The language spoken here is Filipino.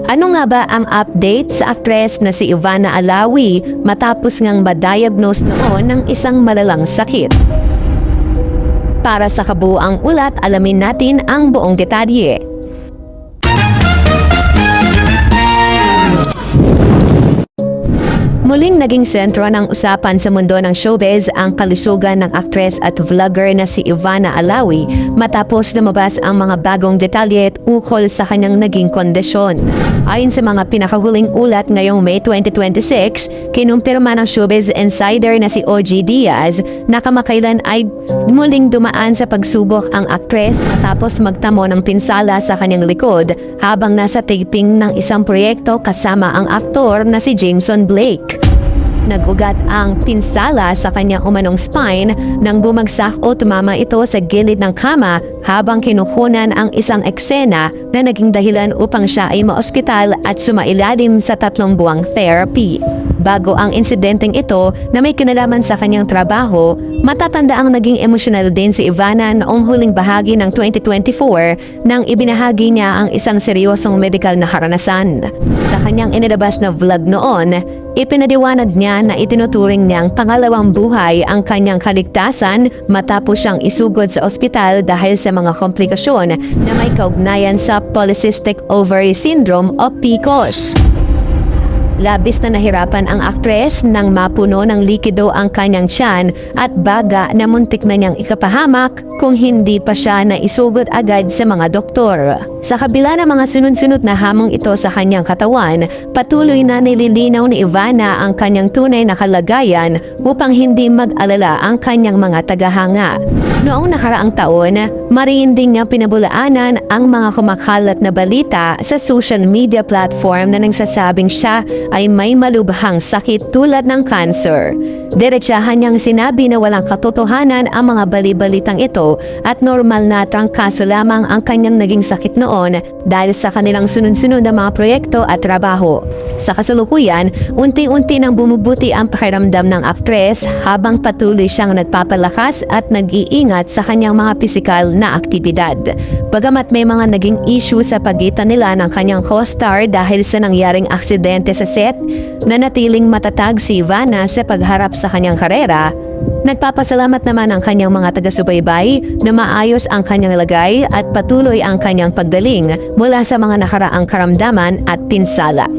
Ano nga ba ang update sa aktres na si Ivana Alawi matapos ngang ma-diagnose noon ng isang malalang sakit? Para sa kabuuang ulat, alamin natin ang buong detalye. Muling naging sentro ng usapan sa mundo ng showbiz ang kalusugan ng aktres at vlogger na si Ivana Alawi matapos lumabas ang mga bagong detalye ukol sa kanyang naging kondisyon. Ayon sa mga pinakahuling ulat ngayong May 2026, kinumpirma ng showbiz insider na si OG Diaz na kamakailan ay muling dumaan sa pagsubok ang aktres matapos magtamo ng pinsala sa kanyang likod habang nasa taping ng isang proyekto kasama ang aktor na si Jameson Blake. Nagugat ang pinsala sa kanyang umanong spine nang bumagsak o tumama ito sa gilid ng kama habang kinukunan ang isang eksena na naging dahilan upang siya ay maospital at sumailalim sa 3 buwang therapy. Bago ang insidenteng ito na may kinalaman sa kanyang trabaho, matatanda ang naging emosyonal din si Ivana noong huling bahagi ng 2024 nang ibinahagi niya ang isang seryosong medikal na karanasan. Sa kanyang inilabas na vlog noon, ipinadiwanag niya na itinuturing niyang pangalawang buhay ang kanyang kaligtasan matapos siyang isugod sa ospital dahil sa mga komplikasyon na may kaugnayan sa polycystic ovary syndrome o PCOS. Labis na nahirapan ang aktres nang mapuno ng likido ang kanyang tiyan at baga na muntik na niyang ikapahamak kung hindi pa siya naisugod agad sa mga doktor. Sa kabila ng mga sunod-sunod na hamong ito sa kanyang katawan, patuloy na nililinaw ni Ivana ang kanyang tunay na kalagayan upang hindi mag-alala ang kanyang mga tagahanga. Noong nakaraang taon, mariin din niya pinabulaanan ang mga kumakalat na balita sa social media platform na nagsasabing siya ay may malubhang sakit tulad ng cancer. Diretsahan niyang sinabi na walang katotohanan ang mga bali-balitang ito at normal na trangkaso lamang ang kanyang naging sakit noon dahil sa kanilang sunod-sunod na mga proyekto at trabaho. Sa kasalukuyan, unti-unti nang bumubuti ang pakiramdam ng aktres habang patuloy siyang nagpapalakas at nag-iingat sa kanyang mga pisikal na aktibidad. Bagamat may mga naging issue sa pagitan nila ng kanyang co-star dahil sa nangyaring aksidente sa set, nanatiling matatag si Ivana sa pagharap sa kanyang karera. Nagpapasalamat naman ang kanyang mga taga-subaybay na maayos ang kanyang lagay at patuloy ang kanyang pagdaling mula sa mga nakaraang karamdaman at pinsala.